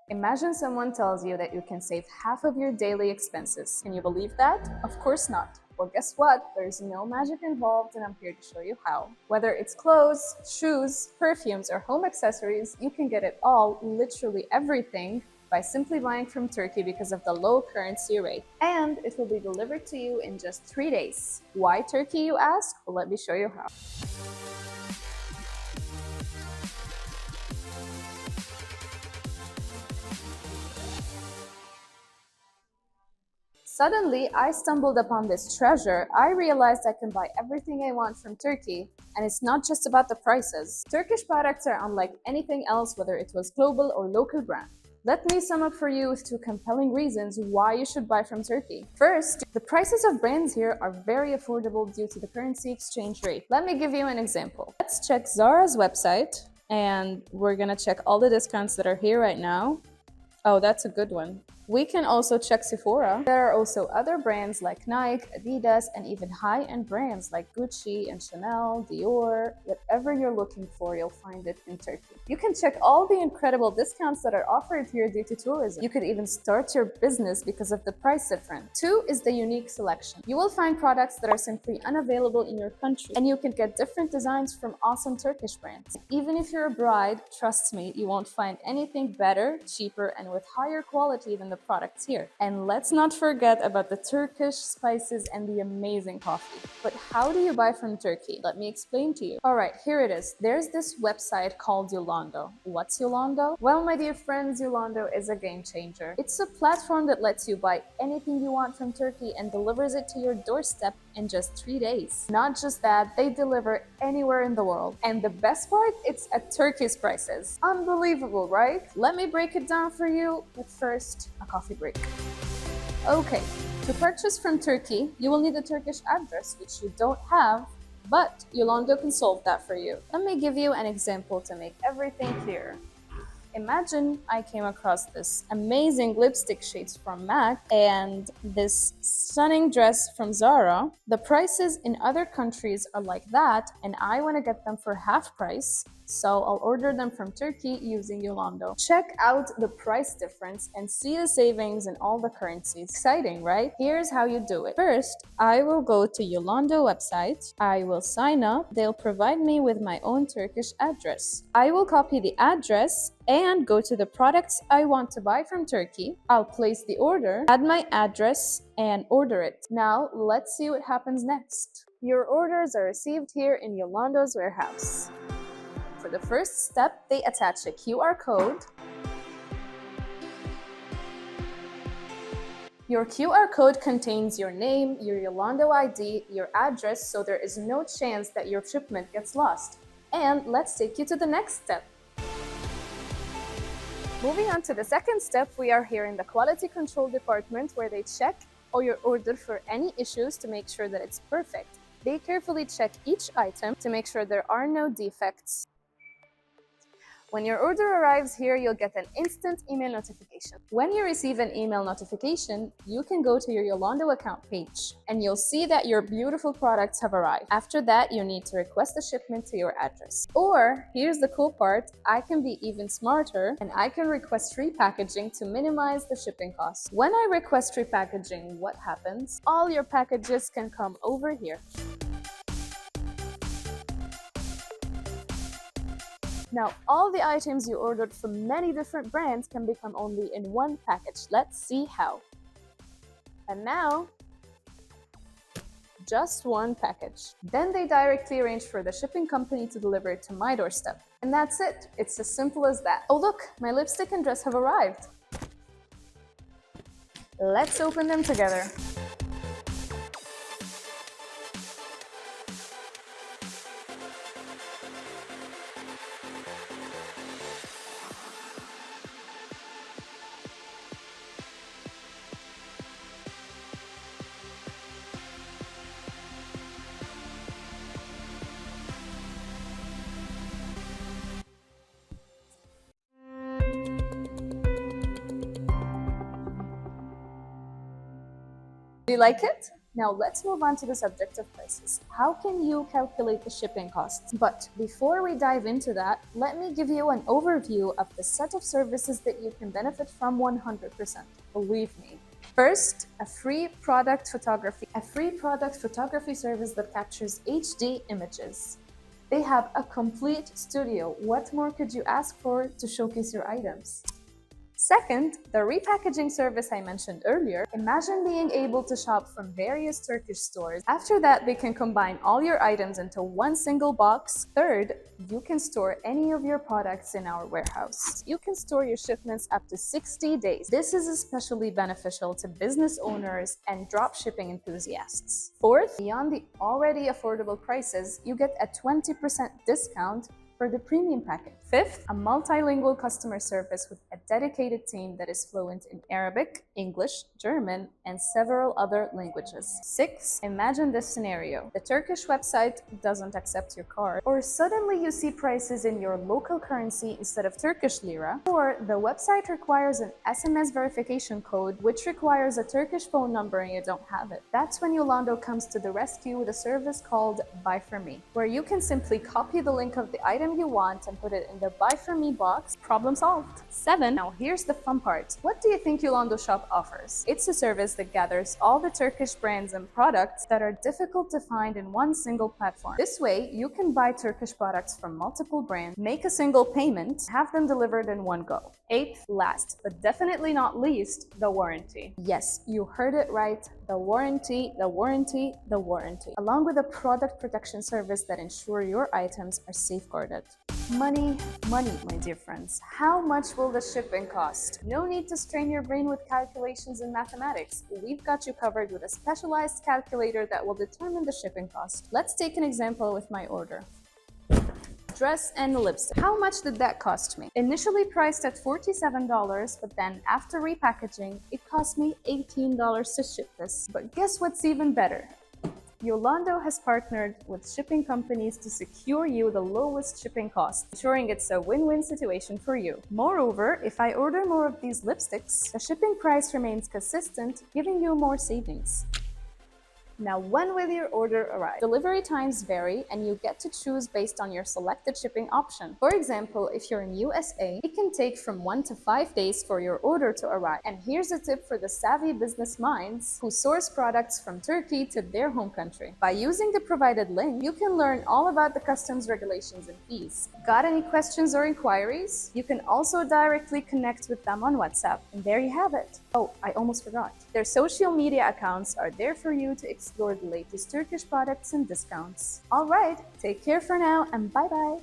Imagine someone tells you that you can save half of your daily expenses. Can you believe that? Of course not. Well, guess what? There's no magic involved, and I'm here to show you how. Whether it's clothes, shoes, perfumes, or home accessories, you can get it all, literally everything, by simply buying from Turkey because of the low currency rate. And it will be delivered to you in just 3 days. Why Turkey, you ask? Well, let me show you how. Suddenly, I stumbled upon this treasure. I realized I can buy everything I want from Turkey, and it's not just about the prices. Turkish products are unlike anything else, whether it was global or local brand. Let me sum up for you with 2 compelling reasons why you should buy from Turkey. First, the prices of brands here are very affordable due to the currency exchange rate. Let me give you an example. Let's check Zara's website, and we're gonna check all the discounts that are here right now. Oh, that's a good one. We can also check Sephora. There are also other brands like Nike, Adidas, and even high-end brands like Gucci and Chanel, Dior. Whatever you're looking for, you'll find it in Turkey. You can check all the incredible discounts that are offered here due to tourism. You could even start your business because of the price difference. 2 is the unique selection. You will find products that are simply unavailable in your country, and you can get different designs from awesome Turkish brands. Even if you're a bride, trust me, you won't find anything better, cheaper, and with higher quality than the products here. And let's not forget about the Turkish spices and the amazing coffee. But how do you buy from Turkey? Let me explain to you. Alright, here it is. There's this website called Yollando. What's Yollando? Well, my dear friends, Yollando is a game changer. It's a platform that lets you buy anything you want from Turkey and delivers it to your doorstep in just 3 days. Not just that, they deliver anywhere in the world. And the best part, it's at Turkey's prices. Unbelievable, right? Let me break it down for you, but first, a coffee break. Okay, to purchase from Turkey, you will need a Turkish address, which you don't have, but Yollando can solve that for you. Let me give you an example to make everything clear. Imagine I came across this amazing lipstick shades from MAC and this stunning dress from Zara. The prices in other countries are like that, and I want to get them for half price. So I'll order them from Turkey using Yollando. Check out the price difference and see the savings in all the currencies. Exciting, right? Here's how you do it. First, I will go to Yollando website. I will sign up. They'll provide me with my own Turkish address. I will copy the address and go to the products I want to buy from Turkey. I'll place the order, add my address, and order it. Now, let's see what happens next. Your orders are received here in Yollando's warehouse. For the first step, they attach a QR code. Your QR code contains your name, your Yollando ID, your address, so there is no chance that your shipment gets lost. And let's take you to the next step. Moving on to the second step, we are here in the quality control department where they check your order for any issues to make sure that it's perfect. They carefully check each item to make sure there are no defects. When your order arrives here, you'll get an instant email notification. When you receive an email notification, you can go to your Yollando account page and you'll see that your beautiful products have arrived. After that, you need to request the shipment to your address. Or, here's the cool part, I can be even smarter and I can request repackaging to minimize the shipping costs. When I request repackaging, what happens? All your packages can come over here. Now, all the items you ordered from many different brands can become only in one package. Let's see how. And now, just one package. Then they directly arrange for the shipping company to deliver it to my doorstep. And that's it. It's as simple as that. Oh look, my lipstick and dress have arrived. Let's open them together. Do you like it? Now let's move on to the subject of prices. How can you calculate the shipping costs? But before we dive into that, let me give you an overview of the set of services that you can benefit from 100%. Believe me. First, a free product photography service that captures HD images. They have a complete studio. What more could you ask for to showcase your items? Second, the repackaging service I mentioned earlier. Imagine being able to shop from various Turkish stores. After that, they can combine all your items into one single box. Third, you can store any of your products in our warehouse. You can store your shipments up to 60 days. This is especially beneficial to business owners and drop shipping enthusiasts. Fourth, beyond the already affordable prices, you get a 20% discount for the premium package. Fifth, a multilingual customer service with a dedicated team that is fluent in Arabic, English, German, and several other languages. Sixth, imagine this scenario. The Turkish website doesn't accept your card, or suddenly you see prices in your local currency instead of Turkish lira, or the website requires an SMS verification code, which requires a Turkish phone number and you don't have it. That's when Yollando comes to the rescue with a service called Buy From Me, where you can simply copy the link of the item you want and put it in the Buy From Me box. Problem solved. 7. Now here's the fun part. What do you think Yollando Shop offers? It's a service that gathers all the Turkish brands and products that are difficult to find in one single platform. This way, you can buy Turkish products from multiple brands, make a single payment, have them delivered in one go. 8th, last but definitely not least, the warranty. Yes, you heard it right. The warranty, the warranty, the warranty, along with a product protection service that ensure your items are safeguarded. Money, money, my dear friends. How much will the shipping cost? No need to strain your brain with calculations and mathematics. We've got you covered with a specialized calculator that will determine the shipping cost. Let's take an example with my order. Dress and lipstick. How much did that cost me? Initially priced at $47, but then after repackaging, it cost me $18 to ship this. But guess what's even better? Yollando has partnered with shipping companies to secure you the lowest shipping cost, ensuring it's a win-win situation for you. Moreover, if I order more of these lipsticks, the shipping price remains consistent, giving you more savings. Now, when will your order arrive? Delivery times vary and you get to choose based on your selected shipping option. For example, if you're in USA, it can take from 1 to 5 days for your order to arrive. And here's a tip for the savvy business minds who source products from Turkey to their home country. By using the provided link, you can learn all about the customs regulations and fees. Got any questions or inquiries? You can also directly connect with them on WhatsApp. And there you have it. Oh, I almost forgot. Their social media accounts are there for you to explore the latest Turkish products and discounts. All right, take care for now and bye-bye.